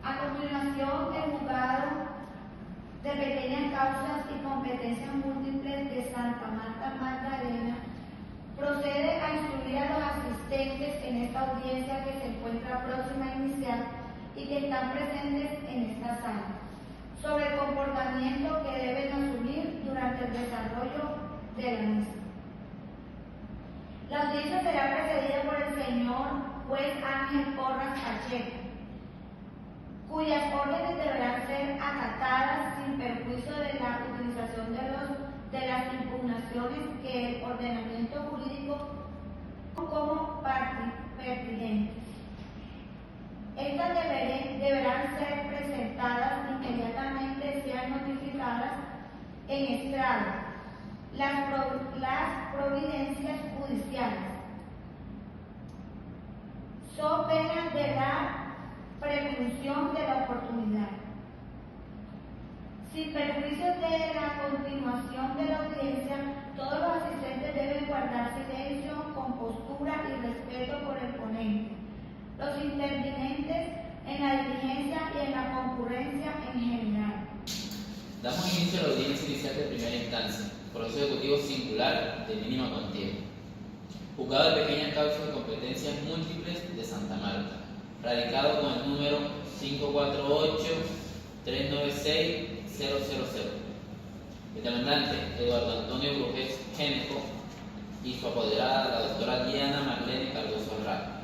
A continuación, el juzgado de pequeñas causas y competencias múltiples de Santa Marta Magdalena procede a instruir a los asistentes en esta audiencia que se encuentra próxima a iniciar y que están presentes en esta sala sobre el comportamiento que deben asumir durante el desarrollo de la misma. La audiencia será precedida por el señor juez Ángel Porras Pacheco, cuyas órdenes deberán ser acatadas sin perjuicio de la utilización de las impugnaciones que el ordenamiento jurídico como pertinentes. Estas deberán ser presentadas inmediatamente, sean notificadas en estrado las providencias judiciales, so pena de la preclusión de la oportunidad. Sin perjuicio de la continuación de la audiencia, todos los asistentes deben guardar silencio, compostura y respeto por el ponente, los intervinientes en la diligencia y en la concurrencia en general. Damos inicio a la audiencia inicial de primera instancia, proceso ejecutivo singular de mínima cuantía. Juzgado de pequeñas causas y competencias múltiples de Santa Marta, radicado con el número 548-396-000. El demandante, Eduardo Antonio Brujés Géneco, y su apoderada, la doctora Diana Marlene Cardoso Rá.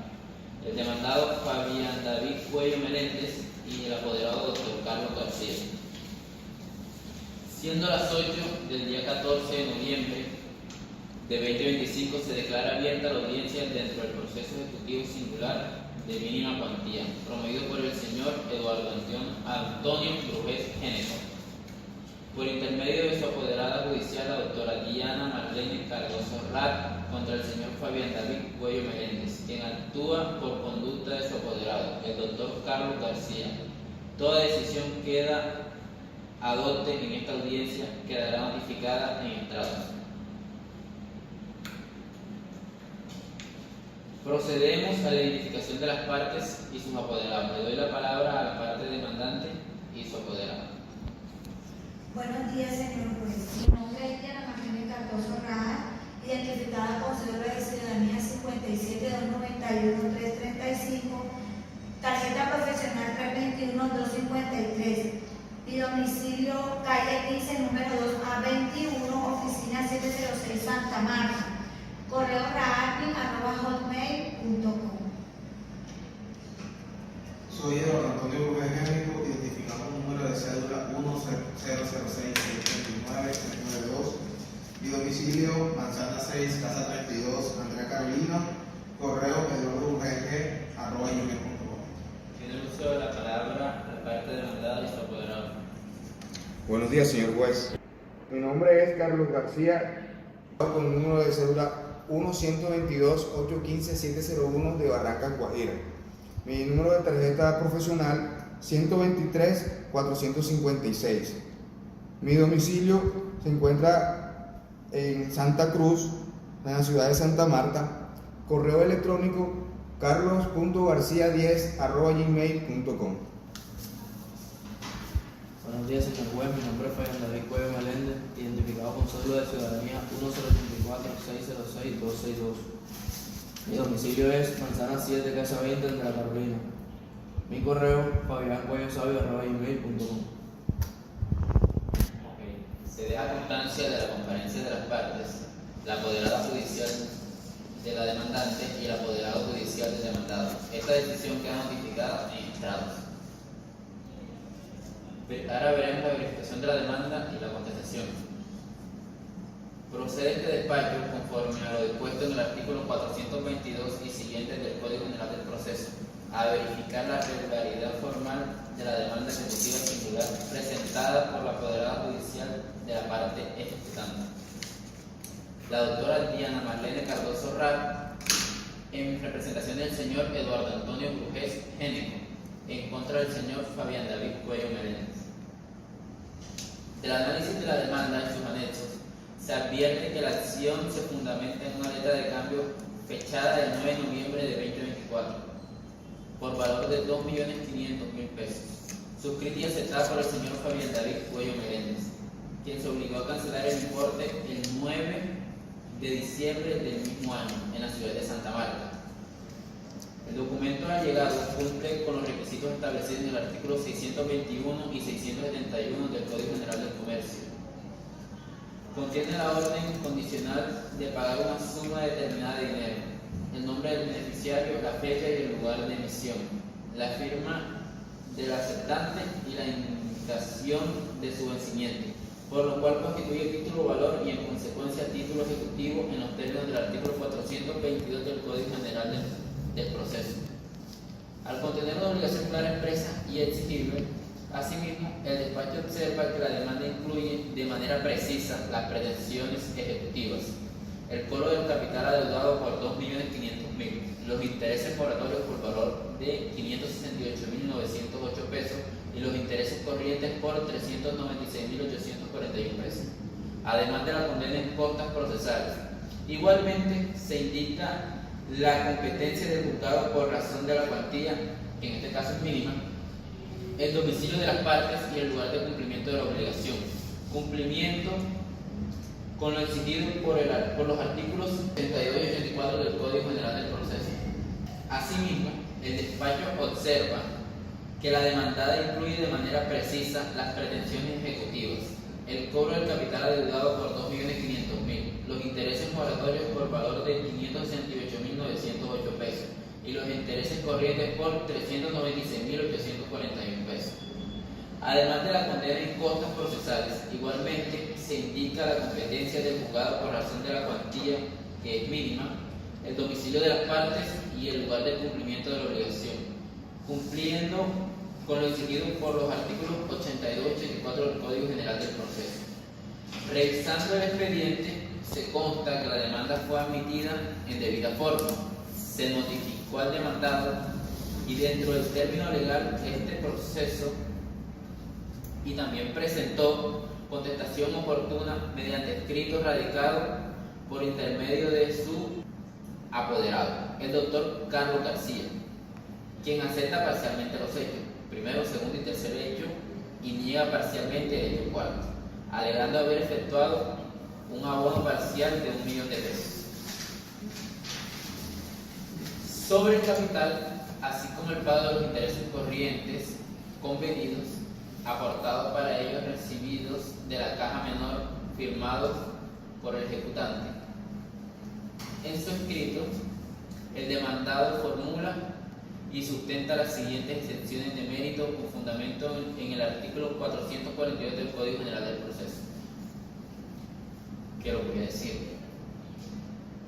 El demandado, Fabián David Cuello Meléndez, y el apoderado, doctor Carlos García. Siendo las 8 del día 14 de noviembre de 2025, se declara abierta la audiencia dentro del proceso ejecutivo singular de mínima cuantía, promovido por el señor Eduardo Antonio Brujés Géneco, por intermedio de su apoderada judicial, la doctora Diana Marlene Cardoso Rá, contra el señor Fabián David Cuello Meléndez, quien actúa por conducta de su apoderado, el doctor Carlos García. Toda decisión que adopte en esta audiencia quedará notificada en estrados. Procedemos a la identificación de las partes y sus apoderados. Le doy la palabra a la parte demandante y su apoderado. Buenos días, señor juez. Mi nombre es Diana Marlene Cardoso Rá, identificada con cédula de ciudadanía 57-291-335, tarjeta profesional 321-253, y domicilio calle 15, número 2A21, oficina 706, Santa Marta. Correo raadmin@hotmail.com. Soy Eduardo Antonio Brujés Géneco, identificado con número de cédula 10006-639-392 y domicilio Manzana 6, Casa 32, Andrea Carolina, correo eduardobrujésg@gmail.com. Tiene el uso de la palabra la parte demandada y su apoderado. Buenos días, señor juez. Mi nombre es Carlos García, con el número de cédula 1-122-815-701 de Barrancas, Guajira. Mi número de tarjeta profesional 123-456. Mi domicilio se encuentra en Santa Cruz, en la ciudad de Santa Marta. Correo electrónico carlos.garcia10@gmail.com. Buenos días, señor juez. Mi nombre es Fabián David Cuello Meléndez, identificado con cédula de ciudadanía 1-084-606-262. Mi domicilio es Manzana 7, Casa 20, Andrea Carolina. Mi correo, fabiancuellosabio@gmail.com. Se deja constancia de la conferencia de las partes, la apoderada judicial de la demandante y el apoderado judicial del demandado. Esta decisión queda notificada en estrados. Ahora veremos la verificación de la demanda y la contestación. Procede este despacho, conforme a lo dispuesto en el artículo 422 y siguientes del Código General del Proceso, a verificar la regularidad formal de la demanda ejecutiva singular presentada por la apoderada judicial de la parte ejecutante, la doctora Diana Marlene Cardoso Rá, en representación del señor Eduardo Antonio Brujés Géneco, en contra del señor Fabián David Cuello Meléndez. Del análisis de la demanda y sus anexos, se advierte que la acción se fundamenta en una letra de cambio fechada el 9 de noviembre de 2024, por valor de 2.500.000 pesos, suscrita y aceptada por el señor Fabián David Cuello Meléndez, quien se obligó a cancelar el importe el 9 de diciembre del mismo año en la ciudad de Santa Marta. El documento allegado cumple con los requisitos establecidos en el artículo 621 y 671 del Código General del Comercio. Contiene la orden condicional de pagar una suma determinada de dinero, el nombre del beneficiario, la fecha y el lugar de emisión, la firma del aceptante y la indicación de su vencimiento, por lo cual constituye título valor y en consecuencia título ejecutivo en los términos del artículo 422 del Código General del Proceso. Al contener una obligación clara, expresa y exigible, asimismo, el despacho observa que la demanda incluye de manera precisa las pretensiones ejecutivas, el cobro del capital adeudado por 2.500.000, los intereses moratorios por valor de 568.908 pesos y los intereses corrientes por 396.841 pesos, además de la condena en costas procesales. Igualmente, se indica la competencia del juzgado por razón de la cuantía, que en este caso es mínima, el domicilio de las partes y el lugar de cumplimiento de la obligación, cumplimiento con lo exigido por los artículos 72 y 84 del Código General del Proceso. Asimismo, el despacho observa que la demandada incluye de manera precisa las pretensiones ejecutivas, el cobro del capital adeudado por 2.500.000, los intereses moratorios por valor de 568.908 pesos y los intereses corrientes por 396.841 pesos. Además de la condena en costas procesales, igualmente se indica la competencia del juzgado por razón de la cuantía, que es mínima, el domicilio de las partes y el lugar de cumplimiento de la obligación, cumpliendo con lo exigido por los artículos 82 y 84 del Código General del Proceso. Revisando el expediente, se consta que la demanda fue admitida en debida forma, se notificó al demandado y dentro del término legal este proceso y también presentó contestación oportuna mediante escrito radicado por intermedio de su apoderado, el doctor Carlos García, quien acepta parcialmente los hechos, primero, segundo y tercer hecho, y niega parcialmente el hecho cuarto, alegando haber efectuado un abono parcial de 1.000.000 de pesos. Sobre el capital, así como el pago de los intereses corrientes convenidos, aportados para ellos recibidos de la caja menor, firmados por el ejecutante. En su escrito, el demandado formula y sustenta las siguientes excepciones de mérito con fundamento en el artículo 442 del Código General del Proceso. ¿Qué lo voy a decir?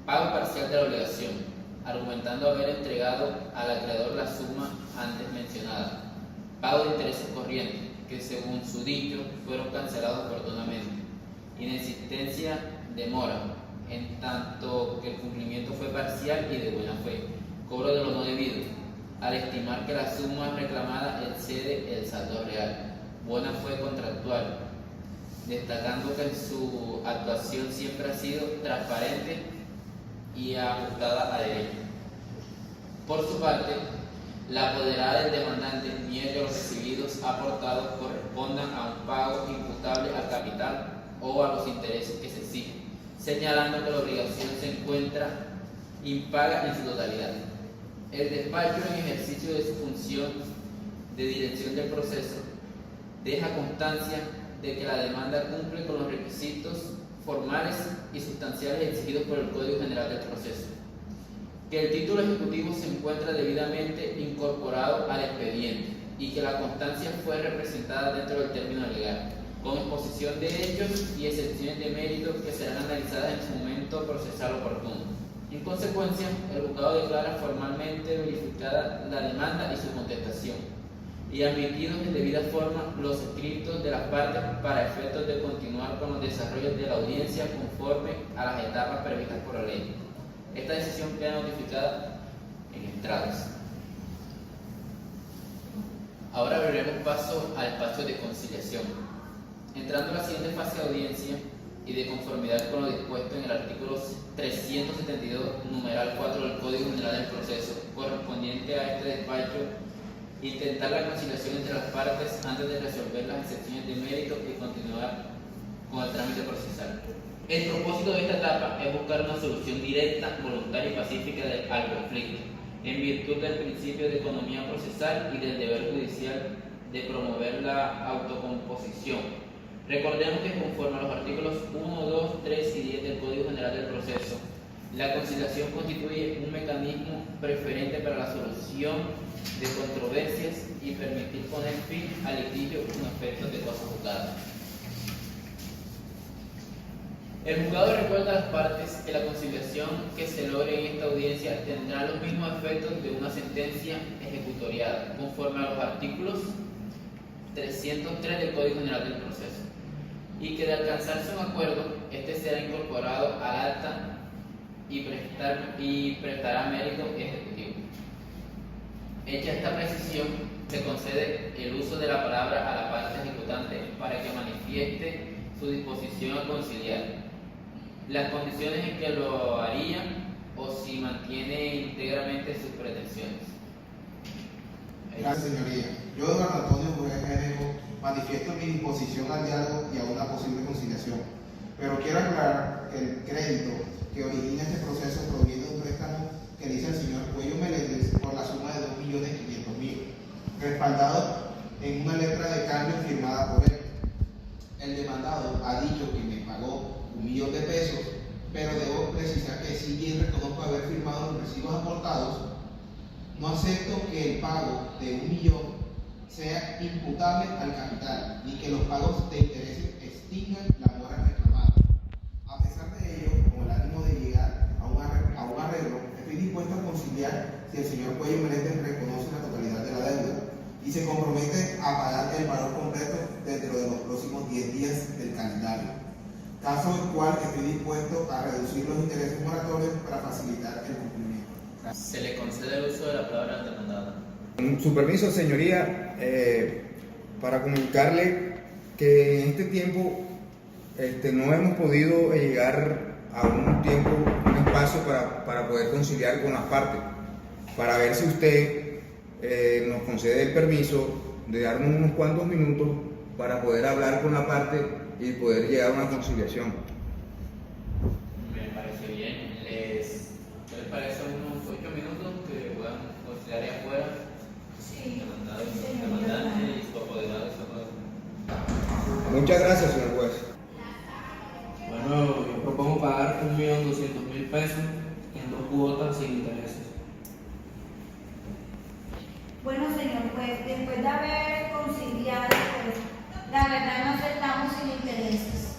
Pago parcial de la obligación, argumentando haber entregado al acreedor la suma antes mencionada. Pago de intereses corrientes, que según su dicho fueron cancelados oportunamente. Inexistencia de mora, en tanto que el cumplimiento fue parcial y de buena fe. Cobro de lo no debido, al estimar que la suma reclamada excede el saldo real. Buena fe contractual, destacando que su actuación siempre ha sido transparente y ajustada a derecho. Por su parte, la apoderada del demandante niega que los recibidos aportados correspondan a un pago imputable al capital o a los intereses que se exigen, señalando que la obligación se encuentra impaga en su totalidad. El despacho, en ejercicio de su función de dirección del proceso, deja constancia de que la demanda cumple con los requisitos formales y sustanciales exigidos por el Código General del Proceso, que el título ejecutivo se encuentra debidamente incorporado al expediente y que la constancia fue representada dentro del término legal, con exposición de hechos y excepciones de mérito que serán analizadas en su momento procesal oportuno. En consecuencia, el juzgado declara formalmente verificada la demanda y su contestación, y admitidos en debida forma los escritos de las partes para efectos de continuar con los desarrollos de la audiencia conforme a las etapas previstas por la ley. Esta decisión queda notificada en estrados. Ahora abriremos paso al espacio de conciliación. Entrando a la siguiente fase de audiencia y de conformidad con lo dispuesto en el artículo 372, numeral 4 del Código General del Proceso, correspondiente a este despacho, intentar la conciliación entre las partes antes de resolver las excepciones de mérito y continuar con el trámite procesal. El propósito de esta etapa es buscar una solución directa, voluntaria y pacífica al conflicto, en virtud del principio de economía procesal y del deber judicial de promover la autocomposición. Recordemos que conforme a los artículos 1, 2, 3 y 10 del Código General del Proceso, la conciliación constituye un mecanismo preferente para la solución de controversias y permitir poner fin al litigio con efectos de cosa juzgada. El juzgado recuerda a las partes que la conciliación que se logre en esta audiencia tendrá los mismos efectos de una sentencia ejecutoriada, conforme a los artículos 303 del Código General del Proceso, y que de alcanzarse un acuerdo, este será incorporado al acta y prestará mérito ejecutivo. Hecha esta precisión, se concede el uso de la palabra a la parte ejecutante para que manifieste su disposición a conciliar, las condiciones en que lo haría o si mantiene íntegramente sus pretensiones. Gracias, señoría. Yo, Eduardo Antonio Mujer Género, manifiesto mi disposición al diálogo y a una posible conciliación, pero quiero aclarar que el crédito que origina este proceso proviene de un préstamo que dice el señor Cuello Meléndez por la suma de 2.500.000, respaldado en una letra de cambio firmada por él. El demandado ha dicho que me pagó 1.000.000 de pesos, pero debo precisar que si bien reconozco haber firmado los recibos aportados, no acepto que el pago de 1.000.000 sea imputable al capital, ni que los pagos de intereses extingan la mora reclamada. A pesar de ello, con el ánimo de llegar a un arreglo, estoy dispuesto a conciliar si el señor Cuello Meléndez reconoce la totalidad de la deuda y se compromete a pagar el valor completo dentro de los próximos 10 días del calendario, caso el cual estoy dispuesto a reducir los intereses moratorios para facilitar el cumplimiento. Gracias. Se le concede el uso de la palabra al demandado. Con su permiso, señoría, para comunicarle que en este tiempo no hemos podido llegar a un espacio para poder conciliar con las partes, para ver si usted nos concede el permiso de darnos unos cuantos minutos para poder hablar con la parte y poder llegar a una conciliación. Me parece bien. ¿Qué les parece unos 8 minutos que puedan conciliar ahí afuera? Sí. Demandante y su apoderado. Muchas gracias, señor juez. Bueno, yo propongo pagar 1.200.000 pesos en 2 cuotas sin intereses. Bueno, señor juez, después de haber conciliado, pues, la verdad no aceptamos sin intereses.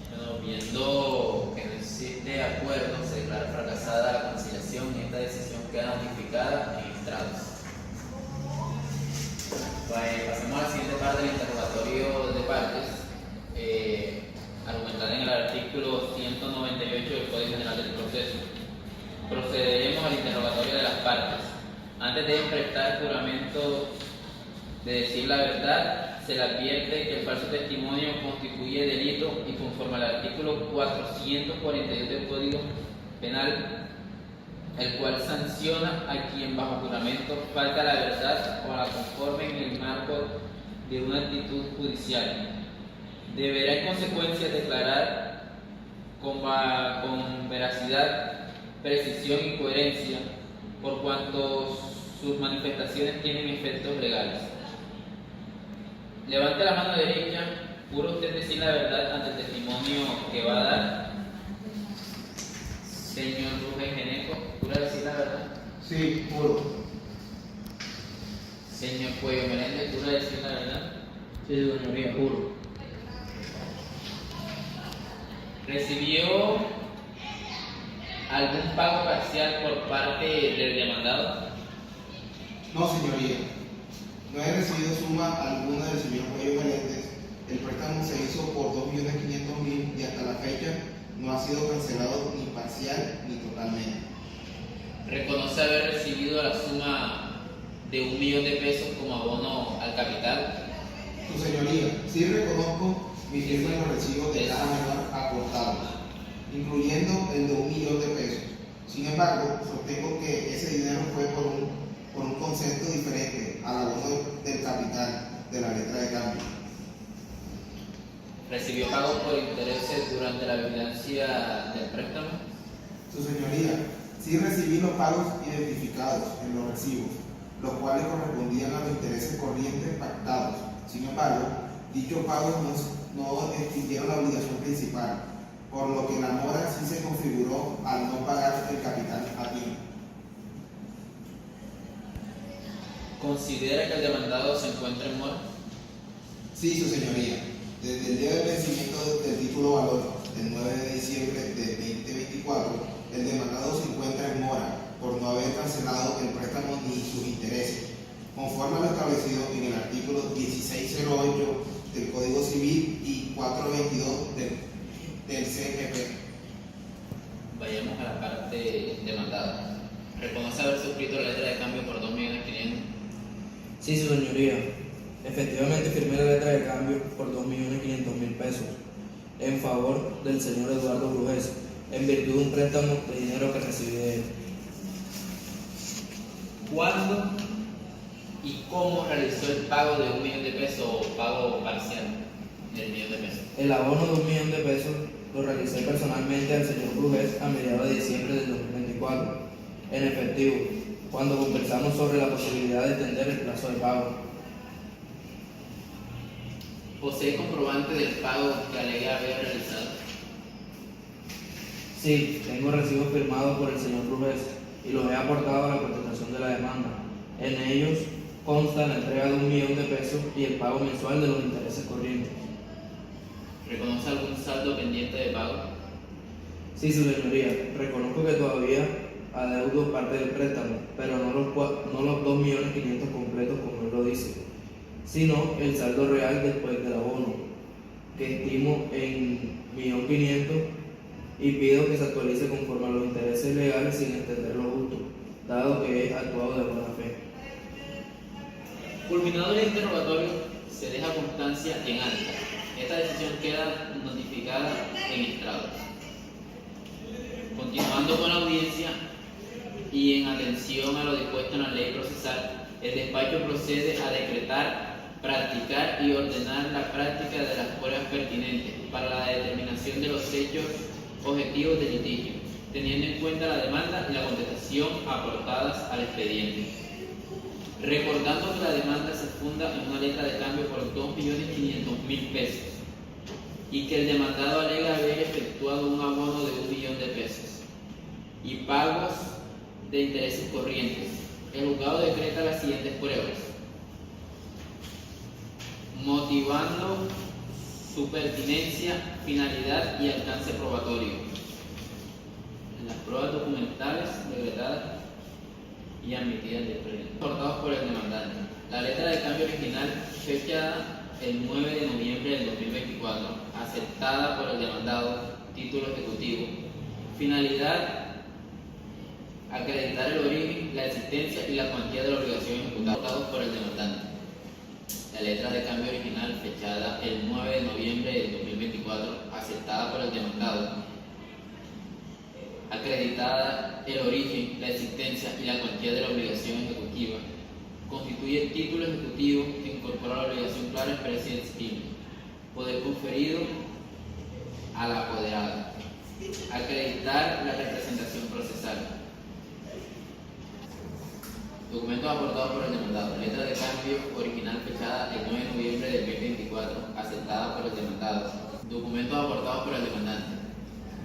Bueno, viendo que no existe acuerdo, se declara fracasada la conciliación y esta decisión queda notificada en estrados. Pasemos a la siguiente parte del interrogatorio de partes, argumentada en el artículo 198 del Código General del Proceso. Procederemos al interrogatorio de las partes. Antes de prestar juramento de decir la verdad, se le advierte que el falso testimonio constituye delito y conforme al artículo 442 del Código Penal, el cual sanciona a quien bajo juramento falta a la verdad o a la conforme en el marco de una actitud judicial. Deberá en consecuencia declarar con veracidad, precisión y coherencia, por cuanto sus manifestaciones tienen efectos legales. Levante la mano derecha. ¿Jura usted decir la verdad ante el testimonio que va a dar? Señor Rubén Geneco, ¿jura decir la verdad? Sí, juro. Señor Cuello Meléndez, ¿jura decir la verdad? Sí, señoría, juro. ¿Recibió algún pago parcial por parte del demandado? No, señoría. No he recibido suma alguna del señor Cuello Meléndez. El préstamo se hizo por 2.500.000 y hasta la fecha no ha sido cancelado ni parcial ni totalmente. ¿Reconoce haber recibido la suma de 1.000.000 de pesos como abono al capital? Su señoría, sí reconozco mi firma en los recibos de caja menor aportados, incluyendo el de 1.000.000 de pesos, Sin embargo, sostengo que ese dinero fue por un concepto diferente al abono del capital de la letra de cambio. ¿Recibió pagos por intereses durante la vigilancia del préstamo? Su señoría, sí recibí los pagos identificados en los recibos, los cuales correspondían a los intereses corrientes pactados. Sin embargo, dichos pagos no extinguieron la obligación principal, por lo que la mora sí se configuró al no pagar el capital a tiempo. ¿Considera que el demandado se encuentra en mora? Sí, su señoría. Desde el día del vencimiento del título valor, el 9 de diciembre de 2024, el demandado se encuentra en mora por no haber cancelado el préstamo ni sus intereses, conforme a lo establecido en el artículo 1608 del Código Civil y 422 del CGP. Vayamos a la parte demandada. ¿Reconoce haber suscrito la letra de cambio por 2.500.000? Sí, su señoría. Efectivamente firmé la letra de cambio por 2.500.000 pesos en favor del señor Eduardo Brujés, en virtud de un préstamo de dinero que recibí de él. ¿Cuándo y cómo realizó el pago de 1.000.000 de pesos o pago parcial del 1.000.000 de pesos? El abono de 1.000.000 de pesos lo realicé personalmente al señor Brujés a mediados de diciembre del 2024, en efectivo, cuando conversamos sobre la posibilidad de extender el plazo de pago. ¿Posee comprobante del pago que alega haber realizado? Sí, tengo recibos firmados por el señor Brujés y los he aportado a la contestación de la demanda. En ellos consta la entrega de 1.000.000 de pesos y el pago mensual de los intereses corrientes. ¿Reconoce algún saldo pendiente de pago? Sí, su señoría, reconozco que todavía adeudo parte del préstamo, pero no los 2.500.000 completos como él lo dice, sino el saldo real después del abono, que estimo en 1.500.000 y pido que se actualice conforme a los intereses legales sin extender lo justo, dado que he actuado de buena fe. Culminado el interrogatorio, se deja constancia en acta. Esta decisión queda notificada en estrado. Continuando con la audiencia y en atención a lo dispuesto en la ley procesal, el despacho procede a decretar, practicar y ordenar la práctica de las pruebas pertinentes para la determinación de los hechos objetivos del litigio, teniendo en cuenta la demanda y la contestación aportadas al expediente. Recordando que la demanda se funda en una letra de cambio por 2.500.000 pesos y que el demandado alega haber efectuado un abono de 1.000.000 de pesos y pagos de intereses corrientes, el juzgado decreta las siguientes pruebas, motivando su pertinencia, finalidad y alcance probatorio. Las pruebas documentales decretadas y admitidas del crédito, aportados por el demandante. La letra de cambio original, fechada el 9 de noviembre del 2024, aceptada por el demandado, título ejecutivo. Finalidad: acreditar el origen, la existencia y la cuantía de la obligación ejecutada, aportados por el demandante. La letra de cambio original, fechada el 9 de noviembre del 2024, aceptada por el demandado, acreditada el origen, la existencia y la cuantía de la obligación ejecutiva, constituye el título ejecutivo que incorpora la obligación clara, expresa y exprime, poder conferido al apoderado, acreditar la representación procesal. Documentos aportados por el demandado. Letra de cambio original fechada el 9 de noviembre del 2024, aceptada por el demandado. Documentos aportados por el demandante.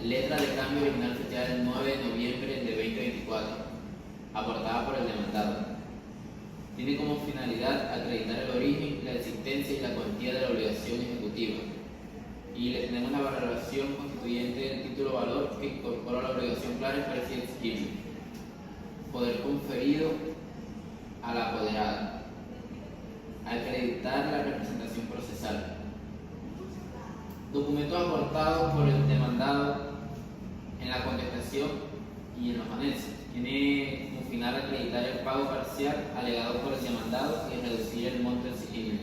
Letra de cambio original fechada el 9 de noviembre del 2024, aportada por el demandado. Tiene como finalidad acreditar el origen, la existencia y la cuantía de la obligación ejecutiva. Y le tenemos la valoración constituyente del título valor que incorpora la obligación clara, expresa y exprime. Poder conferido al apoderado. Acreditar la representación procesal. Documentos aportados por el demandado en la contestación y en los anexos. Tiene como final acreditar el pago parcial alegado por el demandado y reducir el monto exigible.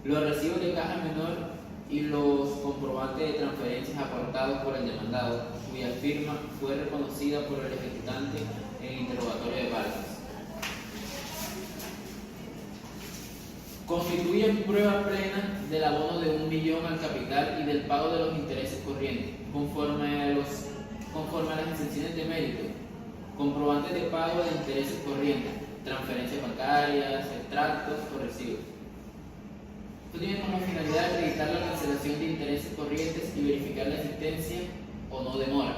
Los recibos de caja menor y los comprobantes de transferencias aportados por el demandado, cuya firma fue reconocida por el ejecutante en interrogatorio de partes. Constituyen prueba plena del abono de 1 millón al capital y del pago de los intereses corrientes, conforme a las exenciones de mérito, comprobantes de pago de intereses corrientes, transferencias bancarias, extractos o recibos. Esto tiene como finalidad acreditar la cancelación de intereses corrientes y verificar la existencia o no de mora.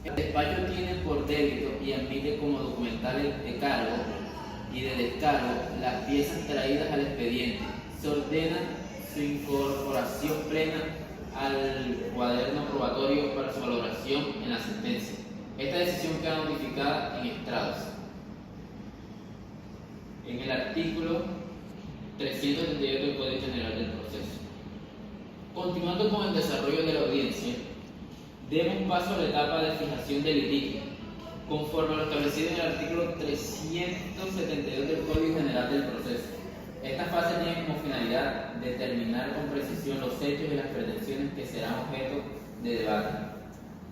El despacho tiene por débito y admite como documentales de cargo y de descargo las piezas traídas al expediente. Se ordena su incorporación plena al cuaderno probatorio para su valoración en la sentencia. Esta decisión queda notificada en estrados. En el artículo 338 del Código General del Proceso. Continuando con el desarrollo de la audiencia, demos paso a la etapa de fijación del litigio, conforme a lo establecido en el artículo 372 del Código General del Proceso. Esta fase tiene como finalidad determinar con precisión los hechos y las pretensiones que serán objeto de debate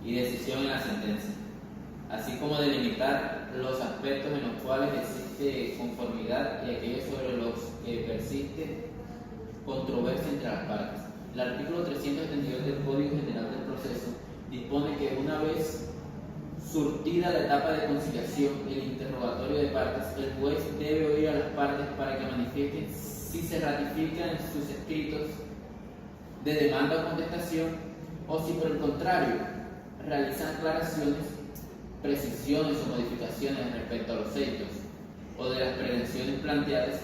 y decisión en la sentencia, así como delimitar los aspectos en los cuales existe conformidad y aquellos sobre los que persiste controversia entre las partes. El artículo 372 del Código General del Proceso dispone que una vez surtida la etapa de conciliación y el interrogatorio de partes, el juez debe oír a las partes para que manifiesten si se ratifican sus escritos de demanda o contestación o si por el contrario realizan aclaraciones, precisiones o modificaciones respecto a los hechos o de las pretensiones planteadas.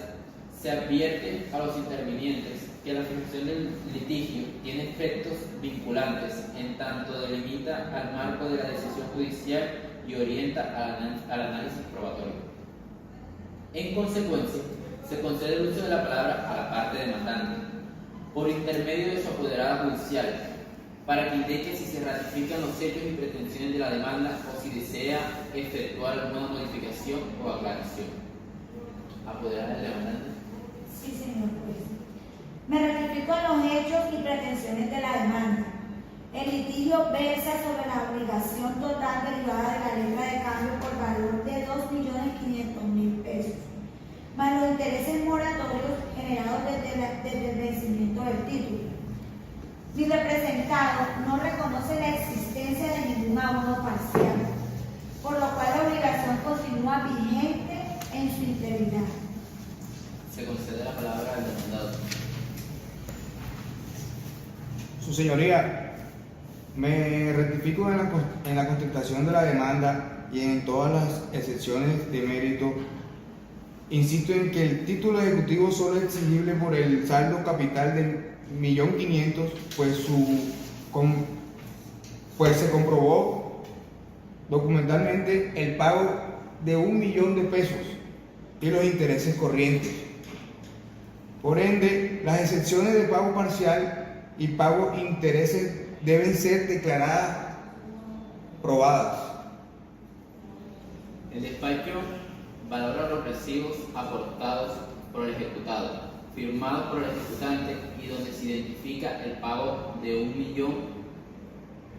Se advierte a los intervinientes que la fijación del litigio tiene efectos vinculantes en tanto delimita al marco de la decisión judicial y orienta al análisis probatorio. En consecuencia, se concede el uso de la palabra a la parte demandante por intermedio de su apoderada judicial para que indique si se ratifican los hechos y pretensiones de la demanda o si desea efectuar alguna modificación o aclaración. Apoderada del demandante. Sí, señor juez. Me ratifico en los hechos y pretensiones de la demanda. El litigio versa sobre la obligación total derivada de la letra de cambio por valor de 2.500.000 pesos, más los intereses moratorios generados desde el vencimiento del título. Mi representado no reconoce la existencia de ningún abono parcial, por lo cual la obligación continúa vigente en su integridad. Se concede la palabra al demandado. Su señoría, me rectifico en la contestación de la demanda y en todas las excepciones de mérito. Insisto en que el título ejecutivo solo es exigible por el saldo capital del 1.500.000, pues se comprobó documentalmente el pago de 1 millón de pesos y los intereses corrientes. Por ende, las excepciones de pago parcial y pago intereses deben ser declaradas probadas. El despacho valora los recibos aportados por el ejecutado, firmados por el ejecutante y donde se identifica el pago de 1 millón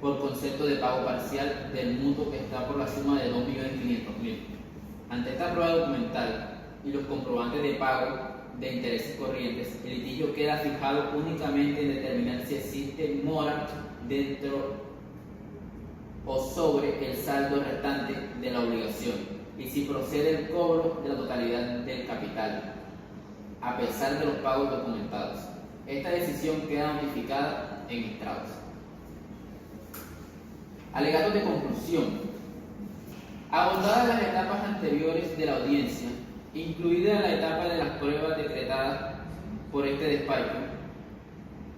por concepto de pago parcial del mutuo que está por la suma de 2.500.000. Ante esta prueba documental y los comprobantes de pago de intereses corrientes, el litigio queda fijado únicamente en determinar si existe mora dentro o sobre el saldo restante de la obligación y si procede el cobro de la totalidad del capital, a pesar de los pagos documentados. Esta decisión queda notificada en estrados. Alegatos de conclusión. Abordadas las etapas anteriores de la audiencia, incluida la etapa de las pruebas decretadas por este despacho,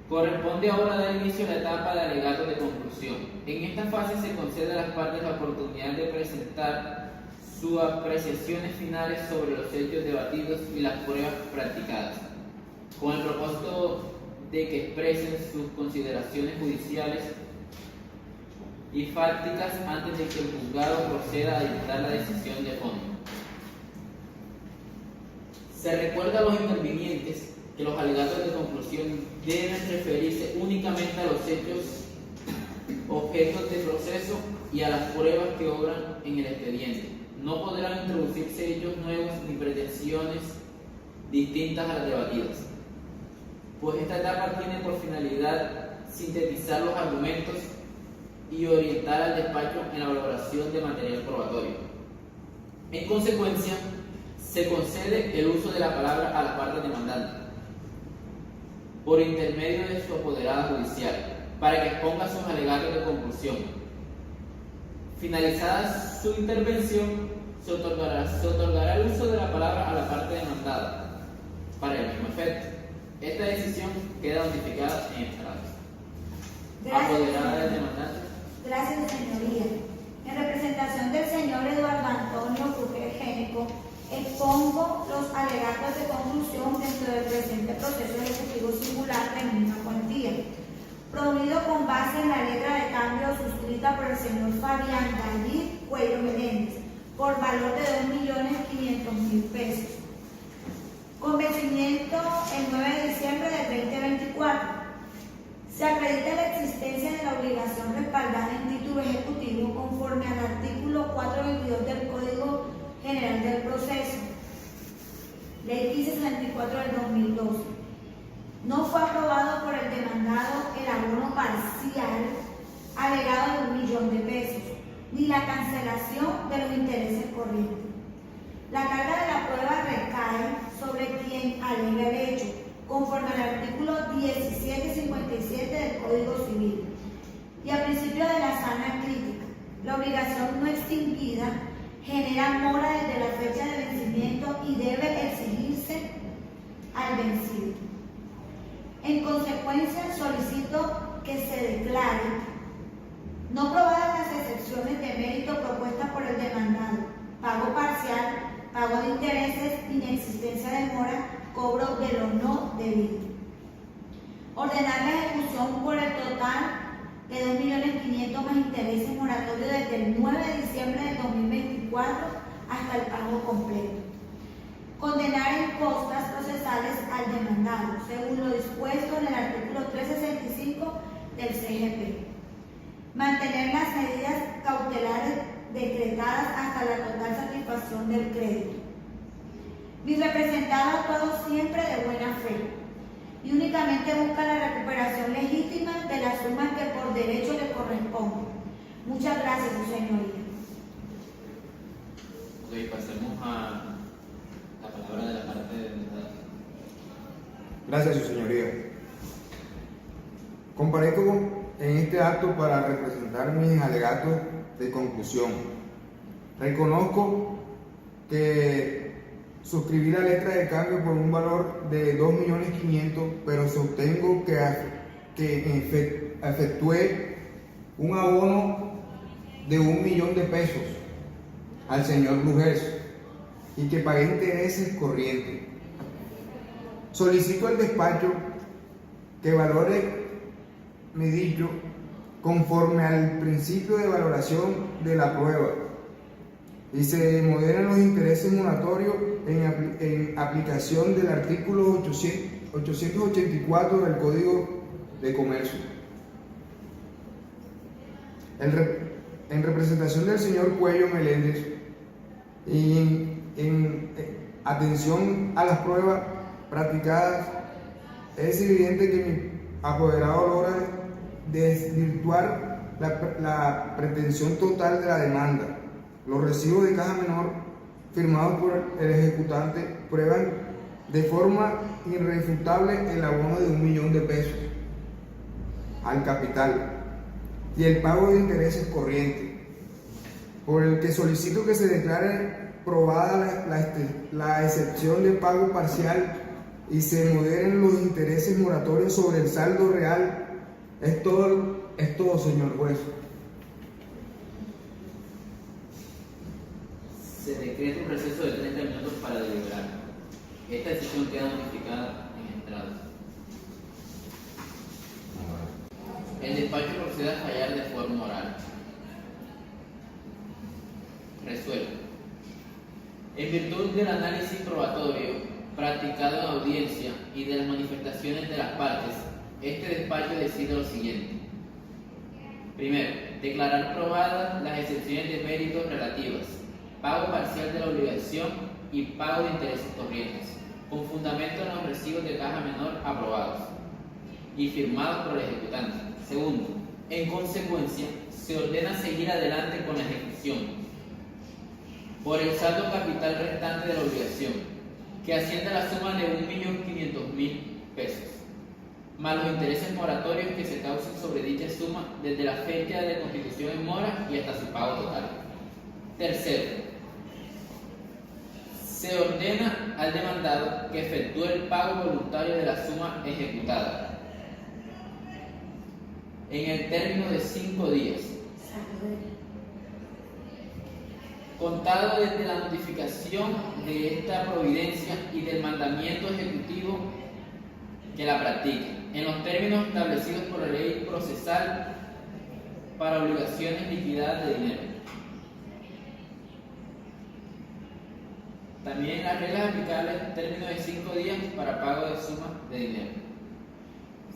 corresponde ahora dar inicio a la etapa de alegatos de conclusión. En esta fase se concede a las partes la oportunidad de presentar sus apreciaciones finales sobre los hechos debatidos y las pruebas practicadas, con el propósito de que expresen sus consideraciones judiciales y fácticas antes de que el juzgado proceda a dictar la decisión de fondo. Se recuerda a los intervinientes que los alegatos de conclusión deben referirse únicamente a los hechos objetos de proceso y a las pruebas que obran en el expediente. No podrán introducirse hechos nuevos ni pretensiones distintas a las debatidas, pues esta etapa tiene por finalidad sintetizar los argumentos y orientar al despacho en la valoración de material probatorio. En consecuencia, se concede el uso de la palabra a la parte demandante por intermedio de su apoderada judicial para que exponga sus alegatos de conclusión. Finalizada su intervención, se otorgará el uso de la palabra a la parte demandada para el mismo efecto. Esta decisión queda notificada en estrados. Apoderada del demandante. Gracias, señoría. En representación del señor Eduardo Antonio Bruguer Génico, expongo los alegatos de conclusión dentro del presente proceso ejecutivo singular de mínima cuantía, promovido con base en la letra de cambio suscrita por el señor Fabián David Cuello Meléndez, por valor de 2.500.000 pesos. Con vencimiento el 9 de diciembre del 2024. Se acredita la existencia de la obligación respaldada en título ejecutivo conforme al artículo 422 del Código General del Proceso, Ley 1564 del 2012. No fue aprobado por el demandado el abono parcial alegado de 1.000.000 pesos, ni la cancelación de los intereses corrientes. La carga de la prueba recae sobre quien alega el hecho, conforme al artículo 1757 del Código Civil, y a principio de la sana crítica. La obligación no extinguida genera mora desde la fecha de vencimiento y debe exigirse al vencido. En consecuencia, solicito que se declare no probadas las excepciones de mérito propuestas por el demandado: pago parcial, pago de intereses, inexistencia de mora, cobro de lo no debido. Ordenar la ejecución por el total de 2.500.000 más intereses moratorios desde el 9 de diciembre del 2024 hasta el pago completo. Condenar en costas procesales al demandado, según lo dispuesto en el artículo 365 del CGP. Mantener las medidas cautelares decretadas hasta la total satisfacción del crédito. Mi representado ha actuado siempre de buena fe y únicamente busca la recuperación legítima de las sumas que por derecho le corresponden. Muchas gracias, su señoría. Ok, pasemos a la palabra de la parte demandada. Gracias, su señoría. Comparezco en este acto para representar mis alegatos de conclusión. Reconozco que suscribí la letra de cambio por un valor de 2.500.000, pero sostengo que efectué un abono de 1.000.000 de pesos al señor Bruguer y que pagué intereses corrientes. Solicito al despacho que valore mi dicho conforme al principio de valoración de la prueba y se moderen los intereses moratorios en aplicación del artículo 884 del Código de Comercio. En representación del señor Cuello Meléndez y en atención a las pruebas practicadas, es evidente que mi apoderado logra desvirtuar la pretensión total de la demanda. Los recibos de caja menor firmados por el ejecutante prueban de forma irrefutable el abono de 1.000.000 de pesos al capital y el pago de intereses corrientes, por el que solicito que se declare probada la excepción de pago parcial y se moderen los intereses moratorios sobre el saldo real. Es todo, señor juez. Se decreta un receso de 30 minutos para deliberar. Esta decisión queda notificada en estrado. El despacho procede a fallar de forma oral. Resuelve. En virtud del análisis probatorio practicado en audiencia y de las manifestaciones de las partes, este despacho decide lo siguiente. Primero, declarar probadas las excepciones de méritos relativas, pago parcial de la obligación y pago de intereses corrientes, con fundamento en los recibos de caja menor aprobados y firmados por el ejecutante. Segundo, en consecuencia, se ordena seguir adelante con la ejecución por el saldo capital restante de la obligación, que asciende a la suma de 1.500.000 pesos, más los intereses moratorios que se causen sobre dicha suma desde la fecha de constitución en mora y hasta su pago total. Tercero, se ordena al demandado que efectúe el pago voluntario de la suma ejecutada en el término de 5 días, contado desde la notificación de esta providencia y del mandamiento ejecutivo que la practique, en los términos establecidos por la ley procesal para obligaciones liquidadas de dinero. También las reglas aplicables en términos de 5 días para pago de suma de dinero.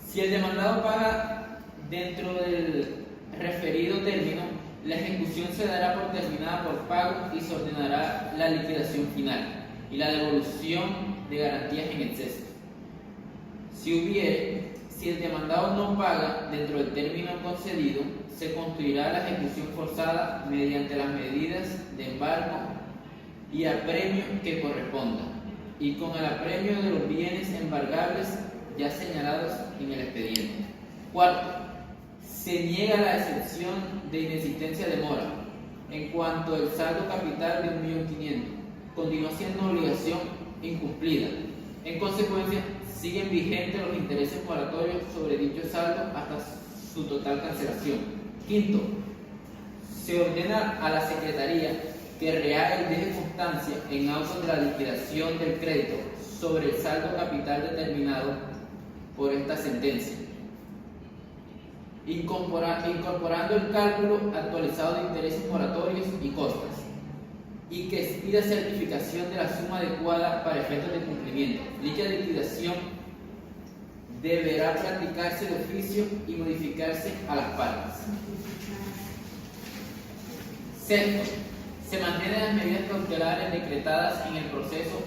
Si el demandado paga dentro del referido término, la ejecución se dará por terminada por pago y se ordenará la liquidación final y la devolución de garantías en exceso. Si el demandado no paga dentro del término concedido, se construirá la ejecución forzada mediante las medidas de embargo y apremio que correspondan, y con el apremio de los bienes embargables ya señalados en el expediente. Cuarto, se niega la excepción de inexistencia de mora en cuanto el saldo capital de 1.500.000 continúa siendo una obligación incumplida. En consecuencia, siguen vigentes los intereses moratorios sobre dicho saldo hasta su total cancelación. Quinto, se ordena a la Secretaría que rehaga y deje constancia en autos de la liquidación del crédito sobre el saldo capital determinado por esta sentencia, incorporando el cálculo actualizado de intereses moratorios y costas, y que expida certificación de la suma adecuada para efectos de cumplimiento. Dicha liquidación deberá practicarse de oficio y modificarse a las partes. Sexto, se mantienen las medidas cautelares decretadas en el proceso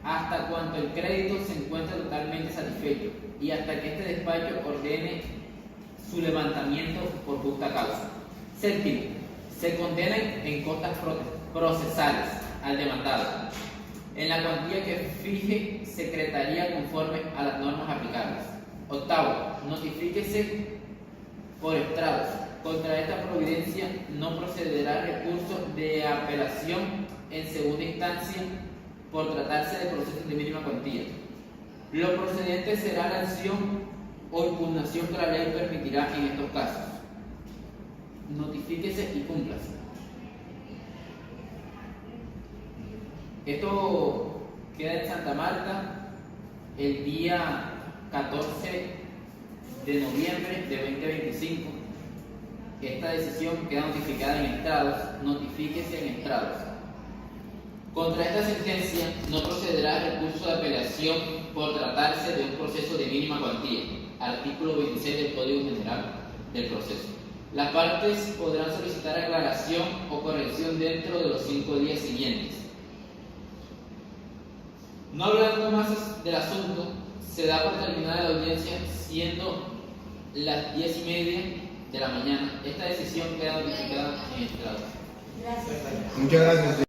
hasta cuanto el crédito se encuentre totalmente satisfecho y hasta que este despacho ordene su levantamiento por justa causa. Séptimo, se condenen en costas procesales al demandado en la cuantía que fije Secretaría conforme a las normas aplicables. Octavo, notifíquese por estrados. Contra esta providencia no procederá recurso de apelación en segunda instancia por tratarse de procesos de mínima cuantía. Lo procedente será la acción o impugnación que la ley permitirá en estos casos. Notifíquese y cúmplase. Esto queda en Santa Marta el día 14 de noviembre de 2025. Esta decisión queda notificada en estrados. Notifíquese en estrados. Contra esta sentencia no procederá recurso de apelación por tratarse de un proceso de mínima cuantía. Artículo 26 del Código General del Proceso. Las partes podrán solicitar aclaración o corrección dentro de los 5 días siguientes. No hablando más del asunto, se da por terminada la audiencia siendo las 10:30 de la mañana. Esta decisión queda notificada en estrados. Gracias. Muchas gracias.